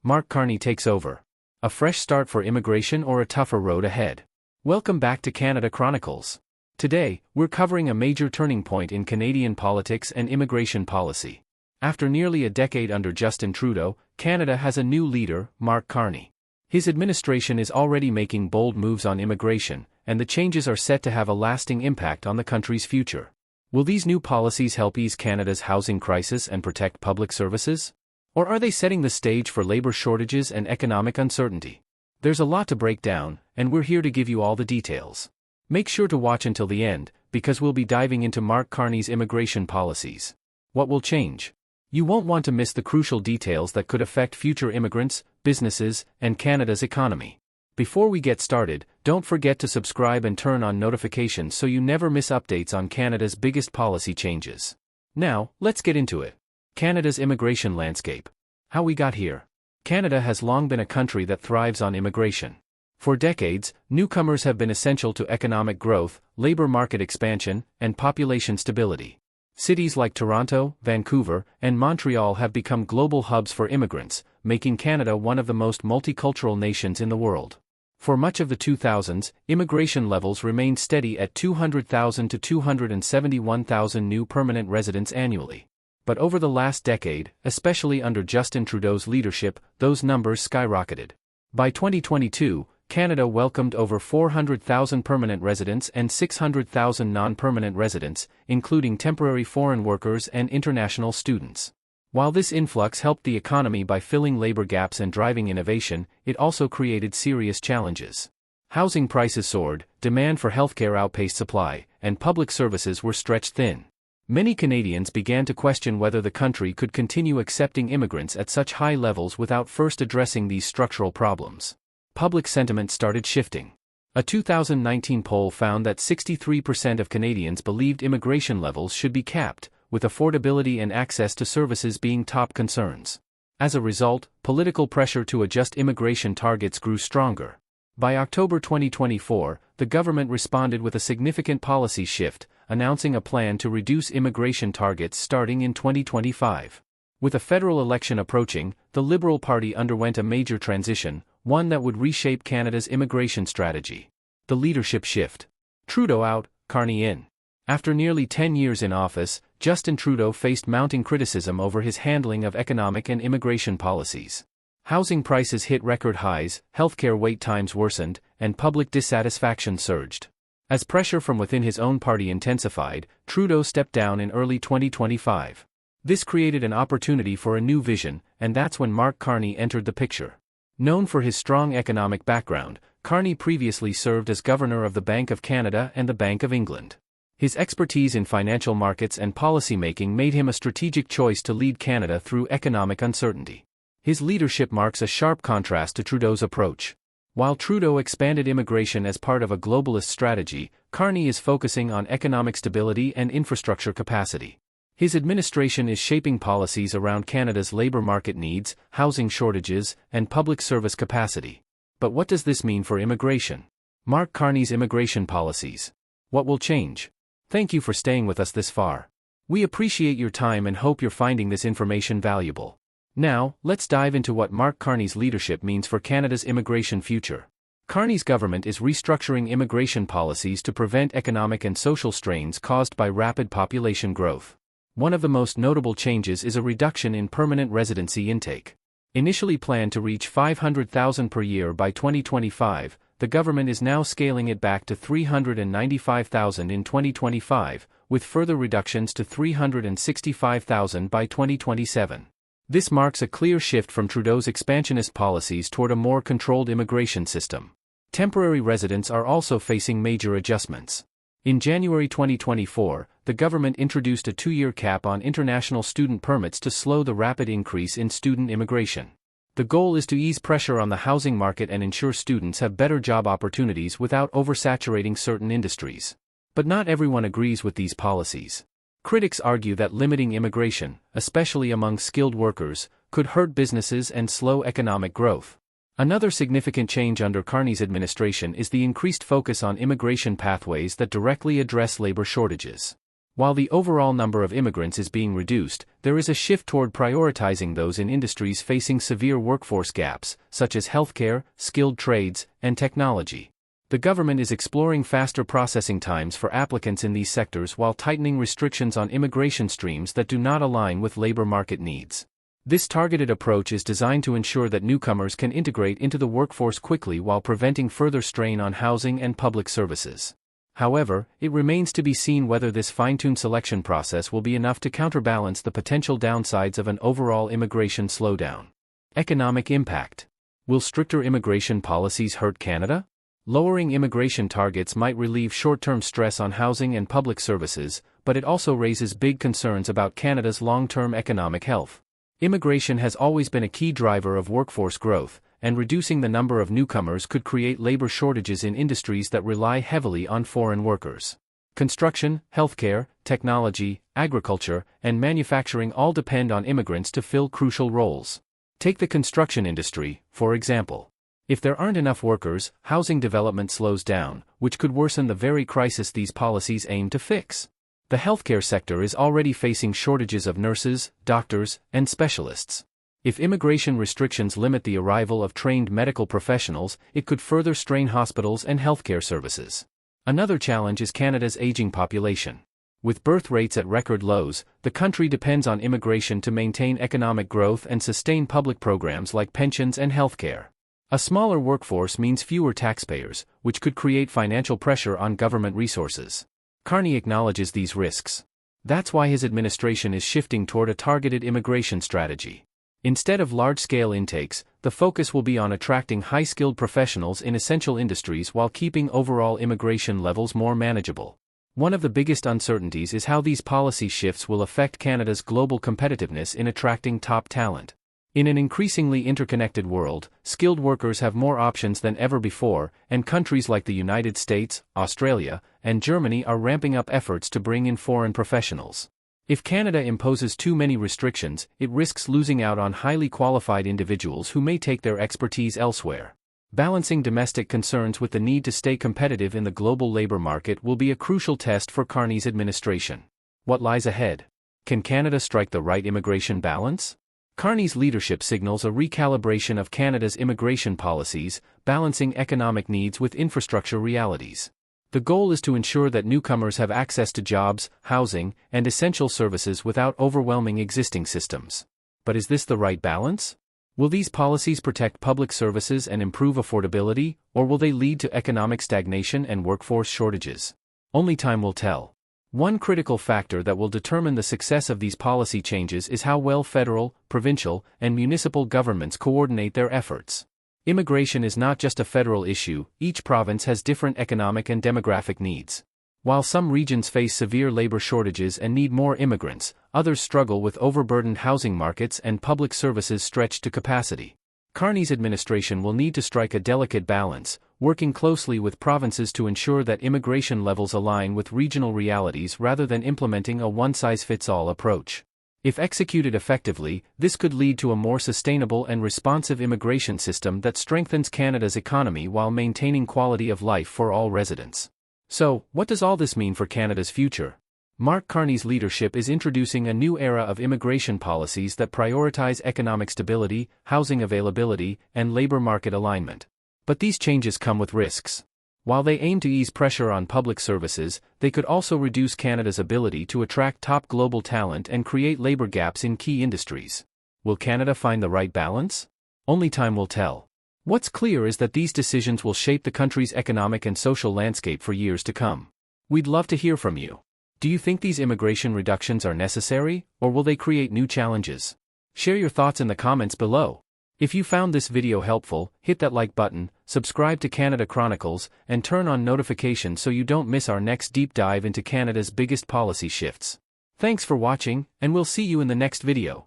Mark Carney takes over. A fresh start for immigration or a tougher road ahead? Welcome back to Canada Chronicles. Today, we're covering a major turning point in Canadian politics and immigration policy. After nearly a decade under Justin Trudeau, Canada has a new leader, Mark Carney. His administration is already making bold moves on immigration, and the changes are set to have a lasting impact on the country's future. Will these new policies help ease Canada's housing crisis and protect public services? Or are they setting the stage for labor shortages and economic uncertainty? There's a lot to break down, and we're here to give you all the details. Make sure to watch until the end, because we'll be diving into Mark Carney's immigration policies. What will change? You won't want to miss the crucial details that could affect future immigrants, businesses, and Canada's economy. Before we get started, don't forget to subscribe and turn on notifications so you never miss updates on Canada's biggest policy changes. Now, let's get into it. Canada's immigration landscape. How we got here. Canada has long been a country that thrives on immigration. For decades, newcomers have been essential to economic growth, labor market expansion, and population stability. Cities like Toronto, Vancouver, and Montreal have become global hubs for immigrants, making Canada one of the most multicultural nations in the world. For much of the 2000s, immigration levels remained steady at 200,000 to 271,000 new permanent residents annually. But over the last decade, especially under Justin Trudeau's leadership, those numbers skyrocketed. By 2022, Canada welcomed over 400,000 permanent residents and 600,000 non-permanent residents, including temporary foreign workers and international students. While this influx helped the economy by filling labor gaps and driving innovation, it also created serious challenges. Housing prices soared, demand for healthcare outpaced supply, and public services were stretched thin. Many Canadians began to question whether the country could continue accepting immigrants at such high levels without first addressing these structural problems. Public sentiment started shifting. A 2019 poll found that 63% of Canadians believed immigration levels should be capped, with affordability and access to services being top concerns. As a result, political pressure to adjust immigration targets grew stronger. By October 2024, the government responded with a significant policy shift, announcing a plan to reduce immigration targets starting in 2025. With a federal election approaching, the Liberal Party underwent a major transition, one that would reshape Canada's immigration strategy. The leadership shift. Trudeau out, Carney in. After nearly 10 years in office, Justin Trudeau faced mounting criticism over his handling of economic and immigration policies. Housing prices hit record highs, healthcare wait times worsened, and public dissatisfaction surged. As pressure from within his own party intensified, Trudeau stepped down in early 2025. This created an opportunity for a new vision, and that's when Mark Carney entered the picture. Known for his strong economic background, Carney previously served as Governor of the Bank of Canada and the Bank of England. His expertise in financial markets and policymaking made him a strategic choice to lead Canada through economic uncertainty. His leadership marks a sharp contrast to Trudeau's approach. While Trudeau expanded immigration as part of a globalist strategy, Carney is focusing on economic stability and infrastructure capacity. His administration is shaping policies around Canada's labor market needs, housing shortages, and public service capacity. But what does this mean for immigration? Mark Carney's immigration policies. What will change? Thank you for staying with us this far. We appreciate your time and hope you're finding this information valuable. Now, let's dive into what Mark Carney's leadership means for Canada's immigration future. Carney's government is restructuring immigration policies to prevent economic and social strains caused by rapid population growth. One of the most notable changes is a reduction in permanent residency intake. Initially planned to reach 500,000 per year by 2025, the government is now scaling it back to 395,000 in 2025, with further reductions to 365,000 by 2027. This marks a clear shift from Trudeau's expansionist policies toward a more controlled immigration system. Temporary residents are also facing major adjustments. In January 2024, the government introduced a 2-year cap on international student permits to slow the rapid increase in student immigration. The goal is to ease pressure on the housing market and ensure students have better job opportunities without oversaturating certain industries. But not everyone agrees with these policies. Critics argue that limiting immigration, especially among skilled workers, could hurt businesses and slow economic growth. Another significant change under Carney's administration is the increased focus on immigration pathways that directly address labor shortages. While the overall number of immigrants is being reduced, there is a shift toward prioritizing those in industries facing severe workforce gaps, such as healthcare, skilled trades, and technology. The government is exploring faster processing times for applicants in these sectors while tightening restrictions on immigration streams that do not align with labor market needs. This targeted approach is designed to ensure that newcomers can integrate into the workforce quickly while preventing further strain on housing and public services. However, it remains to be seen whether this fine-tuned selection process will be enough to counterbalance the potential downsides of an overall immigration slowdown. Economic impact. Will stricter immigration policies hurt Canada? Lowering immigration targets might relieve short-term stress on housing and public services, but it also raises big concerns about Canada's long-term economic health. Immigration has always been a key driver of workforce growth, and reducing the number of newcomers could create labor shortages in industries that rely heavily on foreign workers. Construction, healthcare, technology, agriculture, and manufacturing all depend on immigrants to fill crucial roles. Take the construction industry, for example. If there aren't enough workers, housing development slows down, which could worsen the very crisis these policies aim to fix. The healthcare sector is already facing shortages of nurses, doctors, and specialists. If immigration restrictions limit the arrival of trained medical professionals, it could further strain hospitals and healthcare services. Another challenge is Canada's aging population. With birth rates at record lows, the country depends on immigration to maintain economic growth and sustain public programs like pensions and healthcare. A smaller workforce means fewer taxpayers, which could create financial pressure on government resources. Carney acknowledges these risks. That's why his administration is shifting toward a targeted immigration strategy. Instead of large-scale intakes, the focus will be on attracting high-skilled professionals in essential industries while keeping overall immigration levels more manageable. One of the biggest uncertainties is how these policy shifts will affect Canada's global competitiveness in attracting top talent. In an increasingly interconnected world, skilled workers have more options than ever before, and countries like the United States, Australia, and Germany are ramping up efforts to bring in foreign professionals. If Canada imposes too many restrictions, it risks losing out on highly qualified individuals who may take their expertise elsewhere. Balancing domestic concerns with the need to stay competitive in the global labor market will be a crucial test for Carney's administration. What lies ahead? Can Canada strike the right immigration balance? Carney's leadership signals a recalibration of Canada's immigration policies, balancing economic needs with infrastructure realities. The goal is to ensure that newcomers have access to jobs, housing, and essential services without overwhelming existing systems. But is this the right balance? Will these policies protect public services and improve affordability, or will they lead to economic stagnation and workforce shortages? Only time will tell. One critical factor that will determine the success of these policy changes is how well federal, provincial, and municipal governments coordinate their efforts. Immigration is not just a federal issue, each province has different economic and demographic needs. While some regions face severe labor shortages and need more immigrants, others struggle with overburdened housing markets and public services stretched to capacity. Carney's administration will need to strike a delicate balance, working closely with provinces to ensure that immigration levels align with regional realities rather than implementing a one-size-fits-all approach. If executed effectively, this could lead to a more sustainable and responsive immigration system that strengthens Canada's economy while maintaining quality of life for all residents. So, what does all this mean for Canada's future? Mark Carney's leadership is introducing a new era of immigration policies that prioritize economic stability, housing availability, and labor market alignment. But these changes come with risks. While they aim to ease pressure on public services, they could also reduce Canada's ability to attract top global talent and create labor gaps in key industries. Will Canada find the right balance? Only time will tell. What's clear is that these decisions will shape the country's economic and social landscape for years to come. We'd love to hear from you. Do you think these immigration reductions are necessary, or will they create new challenges? Share your thoughts in the comments below. If you found this video helpful, hit that like button, subscribe to Canada Chronicles, and turn on notifications so you don't miss our next deep dive into Canada's biggest policy shifts. Thanks for watching, and we'll see you in the next video.